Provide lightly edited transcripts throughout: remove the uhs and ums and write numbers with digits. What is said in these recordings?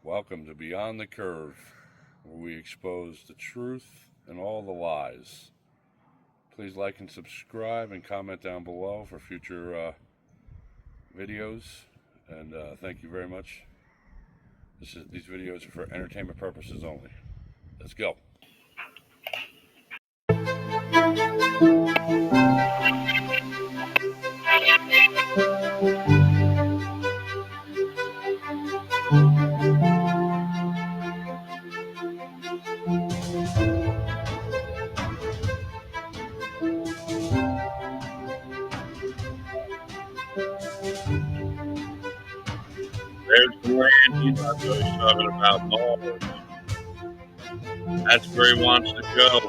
Welcome to Beyond the Curve, where we expose the truth and all the lies. Please like and subscribe and comment down below for future videos. And thank you very much. These videos are for entertainment purposes only. Let's go. There's the land he's talking about Mars. That's where he wants to go.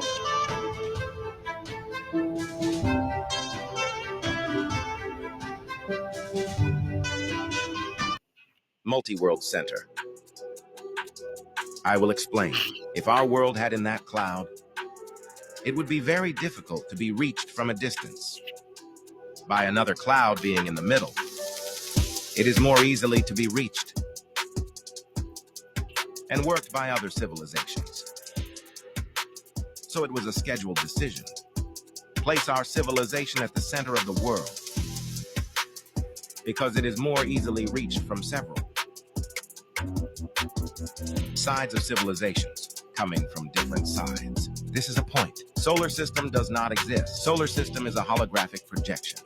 Multi-world center. I will explain. If our world had in that cloud, it would be very difficult to be reached from a distance. By another cloud being in the middle, it is more easily to be reached and worked by other civilizations. So it was a scheduled decision. Place our civilization at the center of the world because it is more easily reached from several sides of civilizations coming from different sides. This is a point. Solar system does not exist. Solar system is a holographic projection,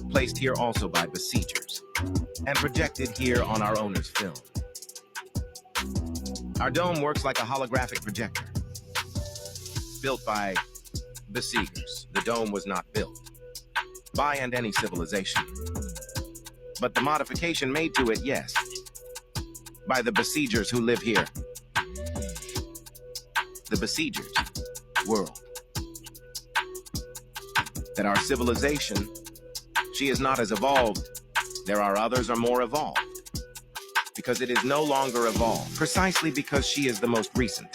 placed here also by besiegers, and projected here on our owner's film. Our dome works like a holographic projector, built by besiegers. The dome was not built by and any civilization, but the modification made to it, yes, by the besiegers who live here. The besiegers world. That our civilization, she is not as evolved. There are others are more evolved. Because it is no longer evolved, precisely because she is the most recent.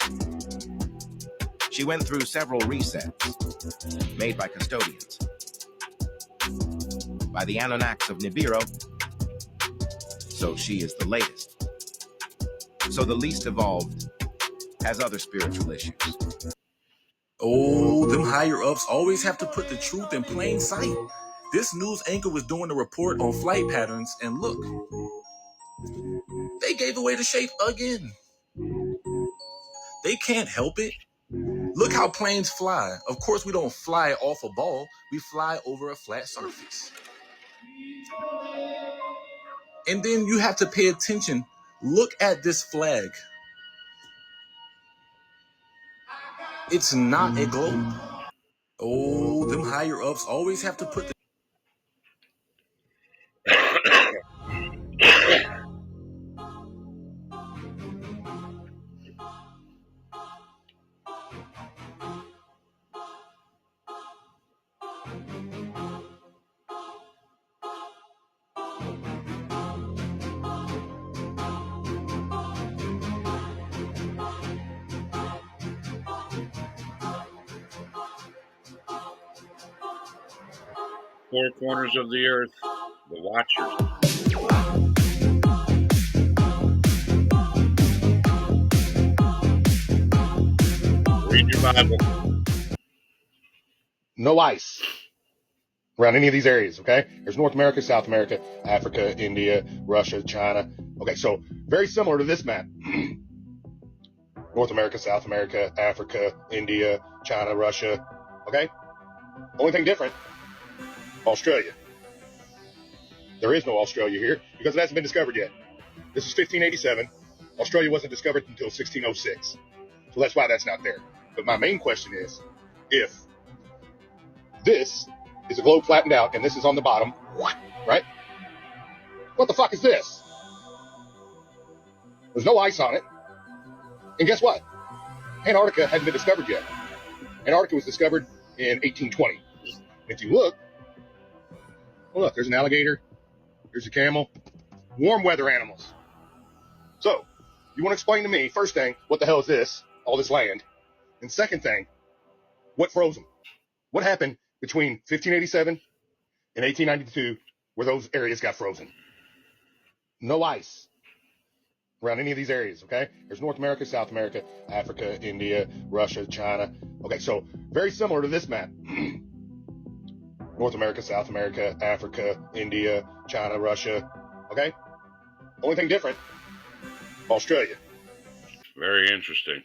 She went through several resets, made by custodians, by the Anunnaks of Nibiru, so she is the latest. So the least evolved has other spiritual issues. Oh, them higher-ups always have to put the truth in plain sight. This news anchor was doing a report on flight patterns, and look, they gave away the shape again. They can't help it. Look how planes fly. Of course, we don't fly off a ball. We fly over a flat surface. And then you have to pay attention. Look at this flag. It's not a globe. Oh, them higher-ups always have to put the Four corners of the earth, the Watchers. Read your Bible. No ice around any of these areas, okay? There's North America, South America, Africa, India, Russia, China. Okay, so very similar to this map. North America, South America, Africa, India, China, Russia, okay? Only thing different, Australia. There is no Australia here because it hasn't been discovered yet. This is 1587. Australia wasn't discovered until 1606. So that's why that's not there. But my main question is, if this is a globe flattened out and this is on the bottom, right? What the fuck is this? There's no ice on it. And guess what? Antarctica hadn't been discovered yet. Antarctica was discovered in 1820. If you look, well, look, there's an alligator, there's a camel, warm weather animals. So, you want to explain to me, first thing, what the hell is this, all this land? And second thing, what froze them? What happened between 1587 and 1892 where those areas got frozen? No ice. around any of these areas, okay? There's North America, South America, Africa, India, Russia, China. Okay, so very similar to this map. North America, South America, Africa, India, China, Russia. Okay? Only thing different, Australia. Very interesting.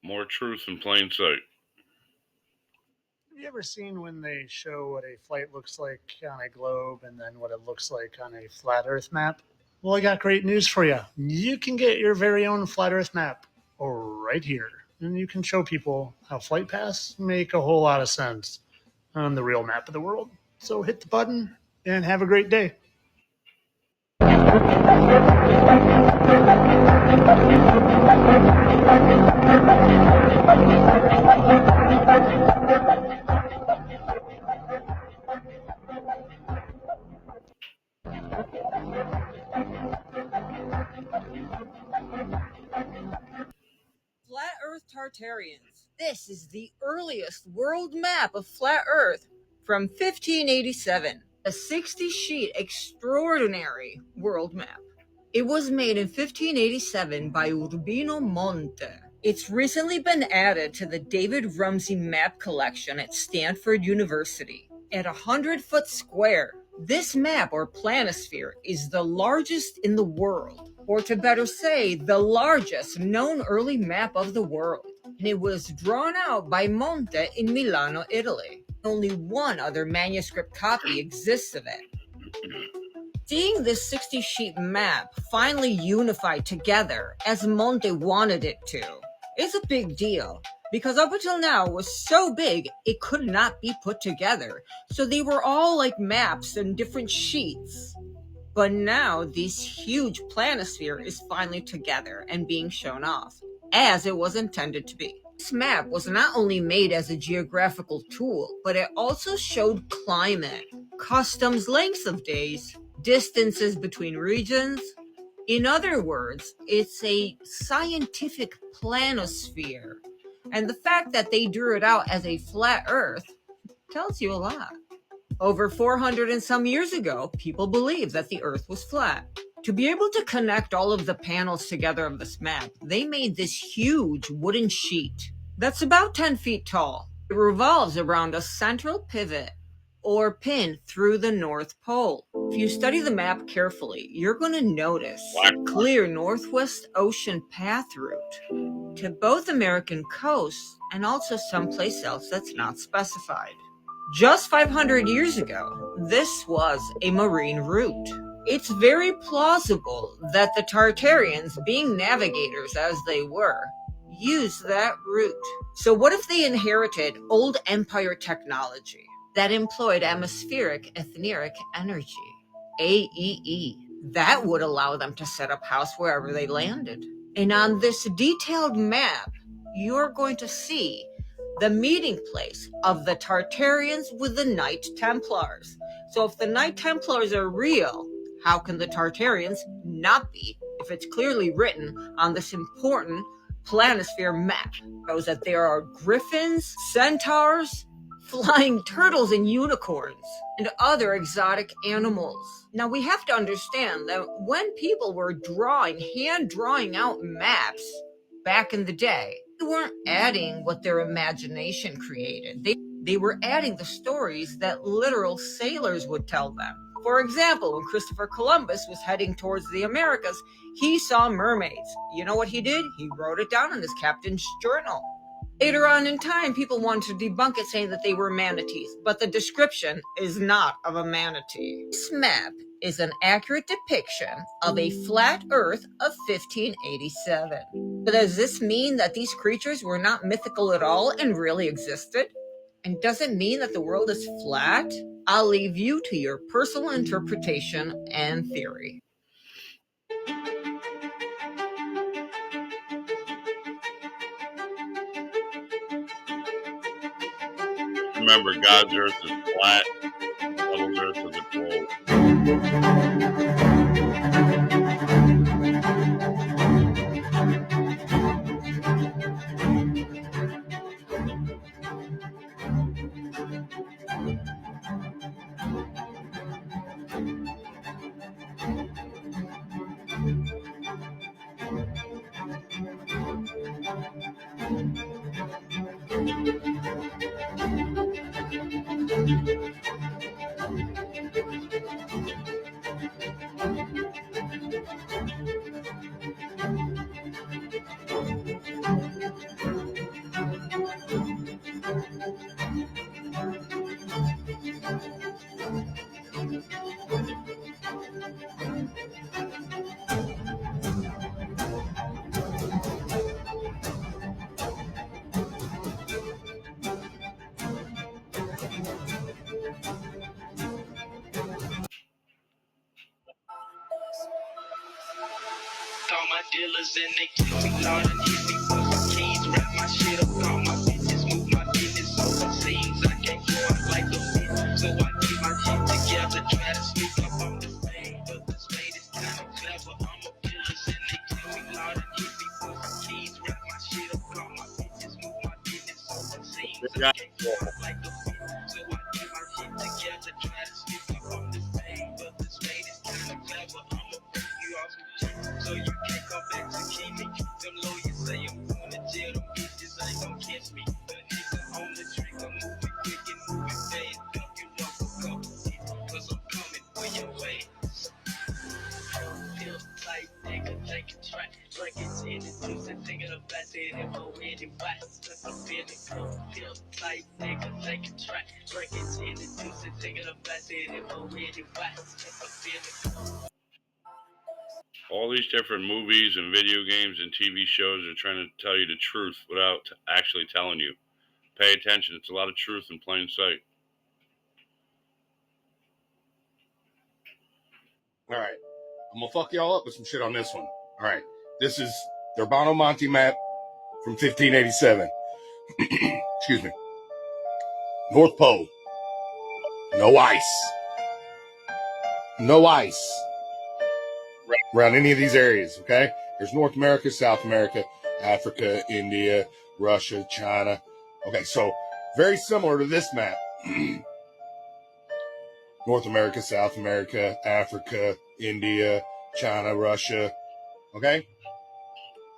More truth in plain sight. Have you ever seen when they show what a flight looks like on a globe and then what it looks like on a flat Earth map? Well, I got great news for you. You can get your very own flat Earth map right here. And you can show people how flight paths make a whole lot of sense on the real map of the world. So hit the button and have a great day. Flat Earth Tartarians. This is the earliest world map of flat Earth from 1587, a 60-sheet extraordinary world map. It was made in 1587 by Urbino Monte. It's recently been added to the David Rumsey map collection at Stanford University. At 100-foot square, this map or planisphere is the largest in the world, or to better say, the largest known early map of the world. And it was drawn out by Monte in Milano, Italy. Only one other manuscript copy exists of it. Seeing this 60-sheet map finally unified together as Monte wanted it to is a big deal, because up until now it was so big it could not be put together, so they were all like maps in different sheets. But now this huge planisphere is finally together and being shown off, as it was intended to be. This map was not only made as a geographical tool, but it also showed climate, customs lengths of days, distances between regions. In other words, it's a scientific planisphere. And the fact that they drew it out as a flat Earth tells you a lot. Over 400 and some years ago, people believed that the Earth was flat. To be able to connect all of the panels together of this map, they made this huge wooden sheet that's about 10 feet tall. It revolves around a central pivot or pin through the North Pole. If you study the map carefully, you're going to notice a clear Northwest Ocean path route to both American coasts and also someplace else that's not specified. Just 500 years ago, this was a marine route. It's very plausible that the Tartarians, being navigators as they were, used that route. So what if they inherited old empire technology that employed atmospheric etheric energy, AEE? That would allow them to set up house wherever they landed. And on this detailed map, you're going to see the meeting place of the Tartarians with the Knight Templars. So if the Knight Templars are real, how can the Tartarians not be if it's clearly written on this important planisphere map? It shows that there are griffins, centaurs, flying turtles and unicorns, and other exotic animals. Now we have to understand that when people were hand drawing out maps back in the day, they weren't adding what their imagination created. They were adding the stories that literal sailors would tell them. For example, when Christopher Columbus was heading towards the Americas, he saw mermaids. You know what he did? He wrote it down in his captain's journal. Later on in time, people wanted to debunk it, saying that they were manatees, but the description is not of a manatee. This map is an accurate depiction of a flat Earth of 1587. But does this mean that these creatures were not mythical at all and really existed? And does it mean that the world is flat? I'll leave you to your personal interpretation and theory. remember, God's earth is flat, devil's earth is a globe. Call my dealers and they tell me, Lord, I need me for some keys. Wrap my shit up, call my bitches, move my business overseas. I can't go out like a bitch, so I keep my shit together. Try to sneak up on the fame, but the spade is kind of clever. I'm a dealers and they tell me, Lord, I need me for some keys. Wrap my shit up, call my bitches, move my business overseas. They I got can't go out like a bitch, so I keep my shit together. Try to sneak up on the fame, but the spade is kind of clever. I'm a you off some shit, so you can't come back to keep me. Them lawyers say I'm going to jail, them bitches ain't gon' catch me. The nigga on the trigger, moving quick and moving fast. Dump you up a couple hits, cause I'm coming for your way. Feel like nigga, take a track. Drink it in the juice and thinking about it if I'm really wise. Cause I'm feeling good. Feel like nigga, take a track. Drink it in the juice and thinking about it if I'm really wise. Cause I'm feeling good. all these different movies and video games and TV shows are trying to tell you the truth without actually telling you. Pay attention. It's a lot of truth in plain sight. All right. I'm going to fuck y'all up with some shit on this one. All right. This is the Urbano Monte map from 1587. Excuse me. North Pole. No ice. No ice around any of these areas, okay? There's North America, South America, Africa, India, Russia, China. Okay, so very similar to this map. North America, South America, Africa, India, China, Russia. Okay?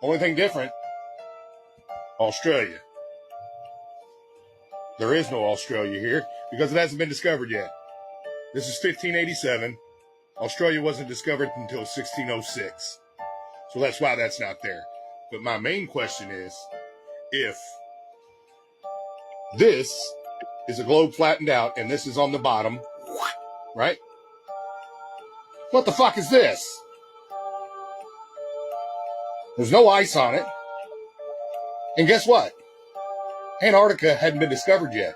Only thing different, Australia. There is no Australia here because it hasn't been discovered yet. This is 1587. Australia wasn't discovered until 1606. So that's why that's not there. But my main question is, if this is a globe flattened out and this is on the bottom, right? What the fuck is this? There's no ice on it. And guess what? Antarctica hadn't been discovered yet.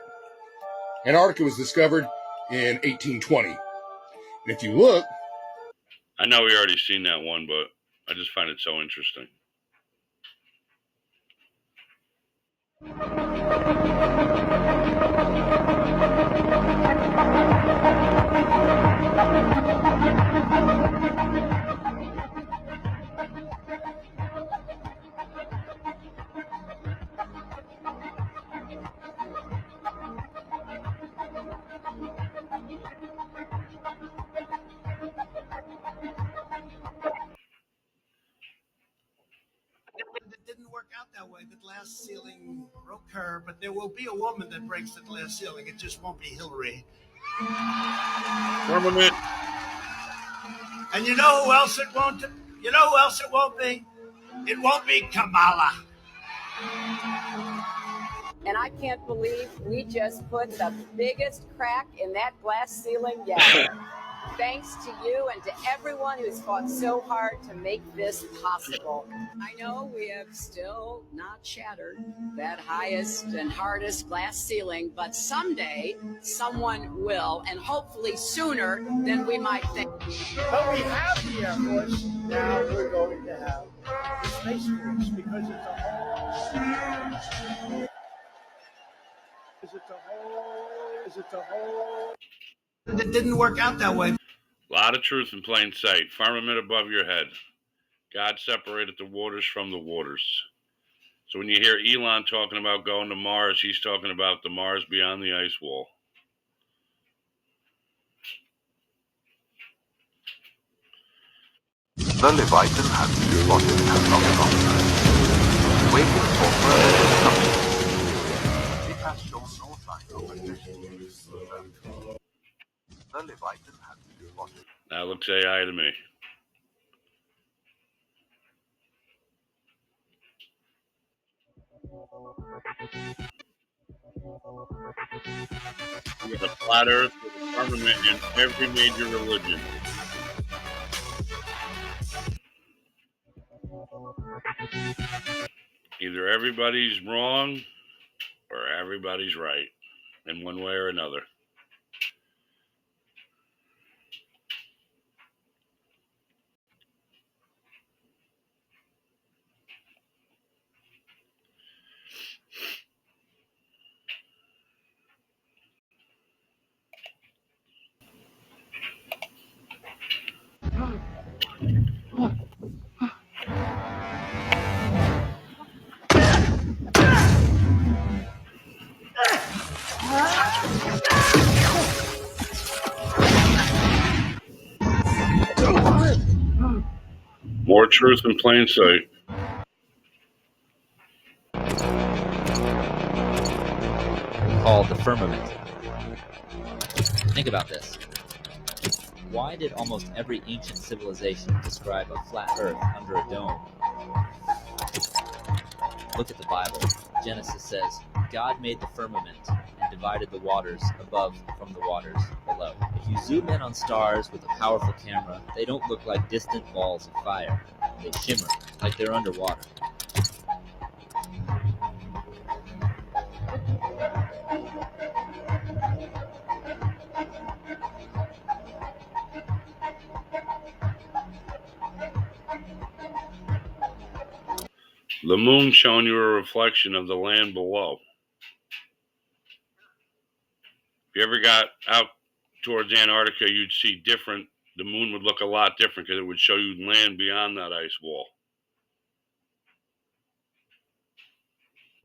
Antarctica was discovered in 1820. And if you look, I know we already seen that one, but I just find it so interesting. It didn't work out that way. The glass ceiling broke her, but there will be a woman that breaks the glass ceiling. It just won't be Hillary. Firmament. And you know who else it won't? You know who else it won't be? It won't be Kamala. And I can't believe we just put the biggest crack in that glass ceiling yet. Thanks to you and to everyone who's fought so hard to make this possible. I know we have still not shattered that highest and hardest glass ceiling, but someday someone will, and hopefully sooner than we might think. But we have the Air Force. Now we're going to have the Space Force because it's a whole It didn't work out that way. A lot of truth in plain sight. Firmament above your head. God separated the waters from the waters. So when you hear Elon talking about going to Mars, he's talking about the Mars beyond the ice wall. The Leviathan has been spotted at Los Angeles. Waiting for further instructions. It has shown no sign of aggression. The Leviathan has been spotted. That looks AI to me. You got a flat Earth with a firmament in every major religion. Either everybody's wrong or everybody's right in one way or another. More truth in plain sight. Called the firmament. Think about this. Why did almost every ancient civilization describe a flat earth under a dome? Look at the Bible. Genesis says, God made the firmament and divided the waters above from the waters below. If you zoom in on stars with a powerful camera, they don't look like distant balls of fire. They shimmer like they're underwater. The moon showing you a reflection of the land below. If you ever got out towards Antarctica, you'd see different. The moon would look a lot different because it would show you land beyond that ice wall.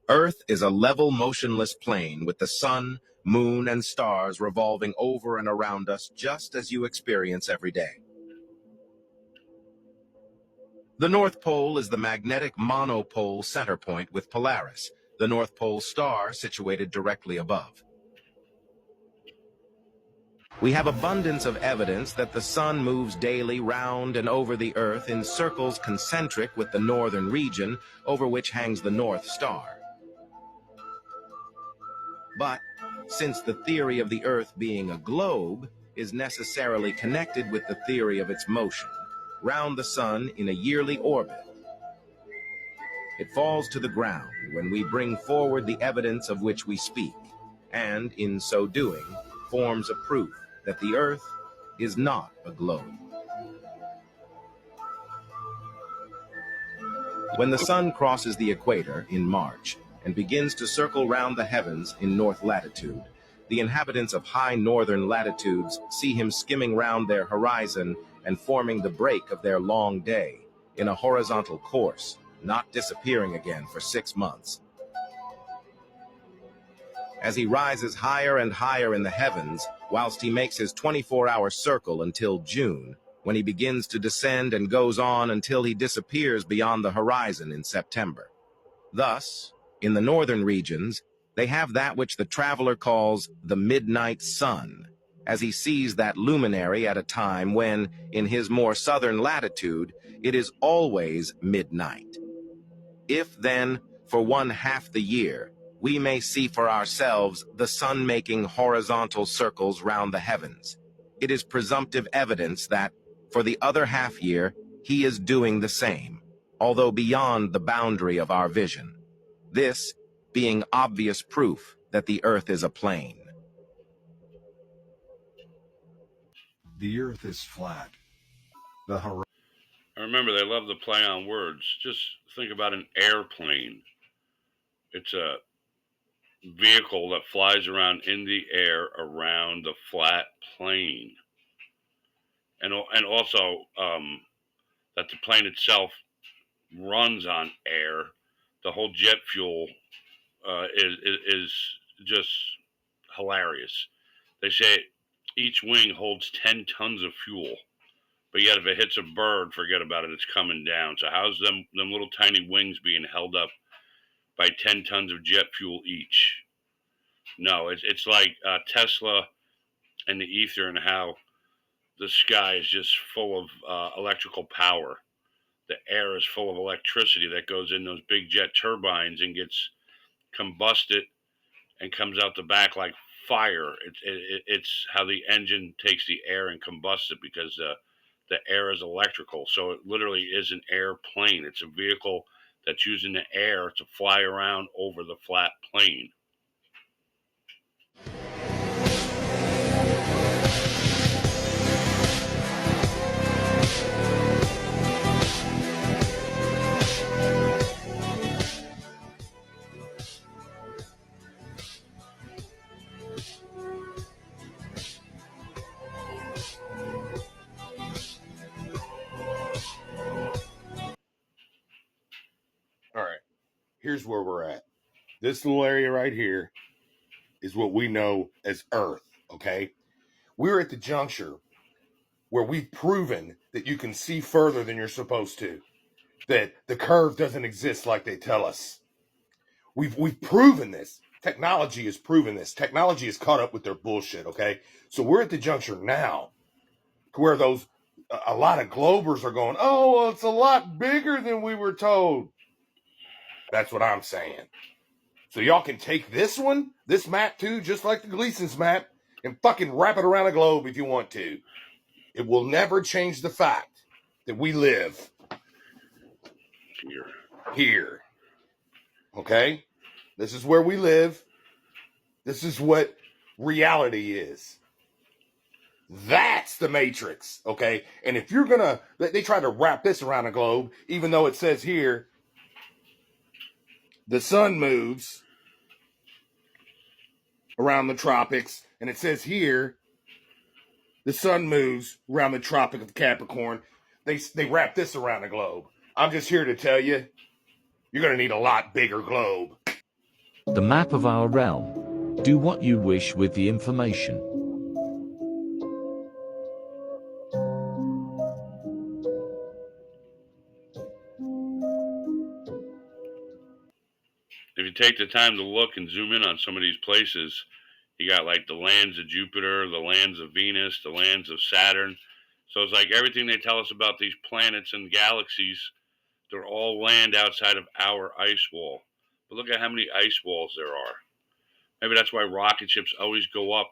Earth is a level, motionless plane with the sun, moon, and stars revolving over and around us just as you experience every day. The North Pole is the magnetic monopole center point with Polaris, the North Pole star situated directly above. We have abundance of evidence that the sun moves daily round and over the Earth in circles concentric with the northern region over which hangs the North Star. But since the theory of the Earth being a globe is necessarily connected with the theory of its motion round the sun in a yearly orbit, it falls to the ground when we bring forward the evidence of which we speak, and in so doing, forms a proof that the Earth is not a globe. When the sun crosses the equator in March and begins to circle round the heavens in north latitude, the inhabitants of high northern latitudes see him skimming round their horizon and forming the break of their long day in a horizontal course, not disappearing again for 6 months. As he rises higher and higher in the heavens, whilst he makes his 24-hour circle until June, when he begins to descend and goes on until he disappears beyond the horizon in September. Thus, in the northern regions, they have that which the traveler calls the midnight sun, as he sees that luminary at a time when, in his more southern latitude, it is always midnight. If, then, for 1/2 the year, we may see for ourselves the sun making horizontal circles round the heavens, it is presumptive evidence that, for the other half year, he is doing the same, although beyond the boundary of our vision. This being obvious proof that the Earth is a plane. The Earth is flat. I remember they love to play on words. Just think about an airplane. It's a vehicle that flies around in the air around the flat plane, and also that the plane itself runs on air. The whole jet fuel is just hilarious. They say each wing holds 10 tons of fuel, but yet if it hits a bird, forget about it. It's coming down. So how's them little tiny wings being held up by 10 tons of jet fuel each? No, it's like Tesla and the ether, and how the sky is just full of electrical power. The air is full of electricity that goes in those big jet turbines and gets combusted and comes out the back like fire. It's how the engine takes the air and combusts it, because the air is electrical. So it literally is an airplane. It's a vehicle that's using the air to fly around over the flat plane. All right, here's where we're at. This little area right here is what we know as Earth, okay? We're at the juncture where we've proven that you can see further than you're supposed to, that the curve doesn't exist like they tell us. We've proven this. Technology has proven this. Technology has caught up with their bullshit, okay? So we're at the juncture now to where a lot of globers are going, oh, well, it's a lot bigger than we were told. That's what I'm saying. So y'all can take this map too, just like the Gleason's map, and fucking wrap it around a globe if you want to. It will never change the fact that we live here. Okay? This is where we live. This is what reality is. That's the Matrix, okay? And if you're gonna, they try to wrap this around a globe, even though it says here, the sun moves around the tropics, and it says here, the sun moves around the Tropic of Capricorn. They wrap this around the globe. I'm just here to tell you, you're gonna need a lot bigger globe. The map of our realm. Do what you wish with the information. If you take the time to look and zoom in on some of these places, you got like the lands of Jupiter, the lands of Venus, the lands of Saturn. So it's like everything they tell us about these planets and galaxies, they're all land outside of our ice wall. But look at how many ice walls there are. Maybe that's why rocket ships always go up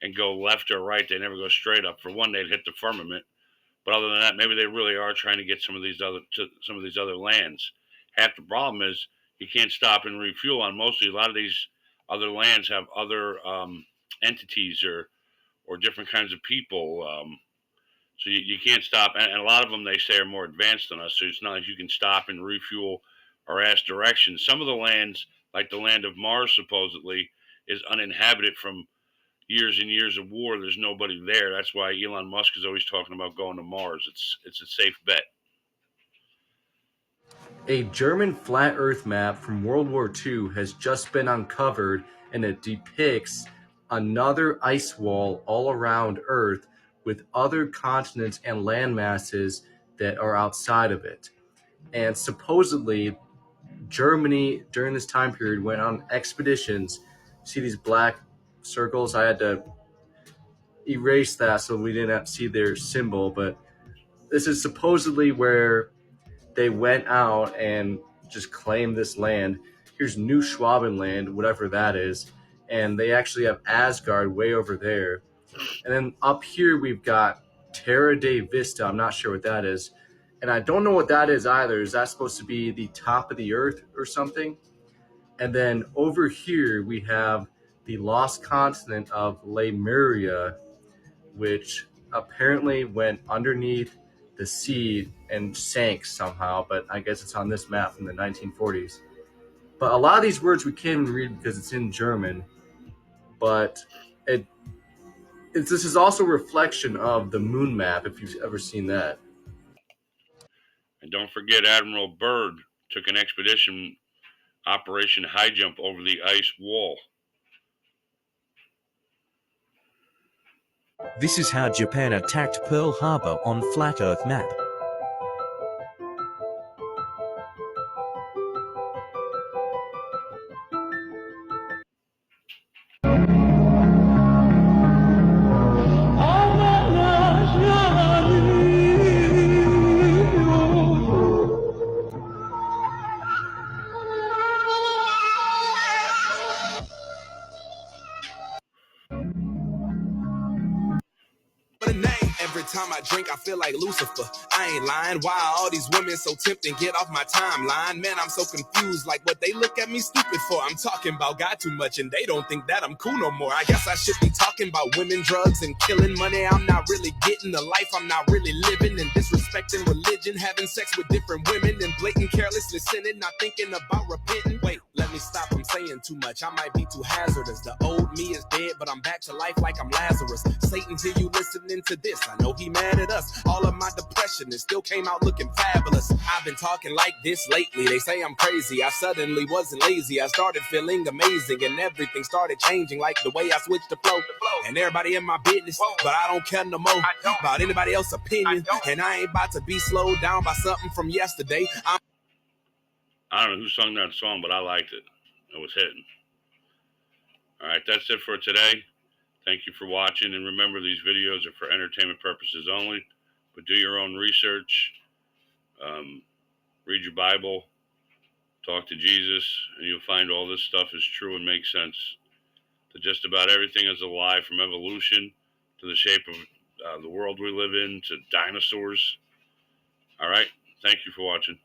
and go left or right. They never go straight up. For one, they'd hit the firmament. But other than that, maybe they really are trying to get some of these other lands. Half the problem is you can't stop and refuel on mostly. A lot of these other lands have other entities or different kinds of people. So you can't stop. And a lot of them, they say, are more advanced than us. So it's not like you can stop and refuel or ask directions. Some of the lands, like the land of Mars, supposedly, is uninhabited from years and years of war. There's nobody there. That's why Elon Musk is always talking about going to Mars. It's a safe bet. A German flat Earth map from World War II has just been uncovered, and it depicts another ice wall all around Earth with other continents and land masses that are outside of it. And supposedly, Germany during this time period went on expeditions. See these black circles? I had to erase that so we didn't see their symbol, but this is supposedly where they went out and just claimed this land. Here's New Schwabenland, whatever that is. And they actually have Asgard way over there. And then up here, we've got Terra de Vista. I'm not sure what that is. And I don't know what that is either. Is that supposed to be the top of the earth or something? And then over here, we have the lost continent of Lemuria, which apparently went underneath the sea and sank somehow, but I guess it's on this map from the 1940s. But a lot of these words we can't even read because it's in German. But this is also a reflection of the moon map, if you've ever seen that. And don't forget, Admiral Byrd took an expedition Operation High Jump over the ice wall. This is how Japan attacked Pearl Harbor on FlatEarth map. Every time I drink, I feel like Lucifer. I ain't lying. Why are all these women so tempting? Get off my timeline. Man, I'm so confused. Like what they look at me stupid for. I'm talking about God too much and they don't think that I'm cool no more. I guess I should be talking about women, drugs, and killing money. I'm not really getting the life I'm not really living. And disrespecting religion, having sex with different women, and blatant carelessly sinning, not thinking about repenting. Wait, let me stop. I'm saying too much. I might be too hazardous. The old me is dead, but I'm back to life like I'm Lazarus. Satan, hear you listening to this. I know he mad at us. All of my depression and still came out looking fabulous. I've been talking like this lately. They say I'm crazy. I suddenly wasn't lazy. I started feeling amazing and everything started changing, like the way I switched the flow. And everybody in my business, but I don't care no more about anybody else's opinion. And I ain't about to be slowed down by something from yesterday. I don't know who sung that song, but I liked it. It was hitting. All right, that's it for today. Thank you for watching, and remember, these videos are for entertainment purposes only, but do your own research, read your Bible, talk to Jesus, and you'll find all this stuff is true and makes sense. That just about everything is alive, from evolution to the shape of the world we live in to dinosaurs. All right, thank you for watching.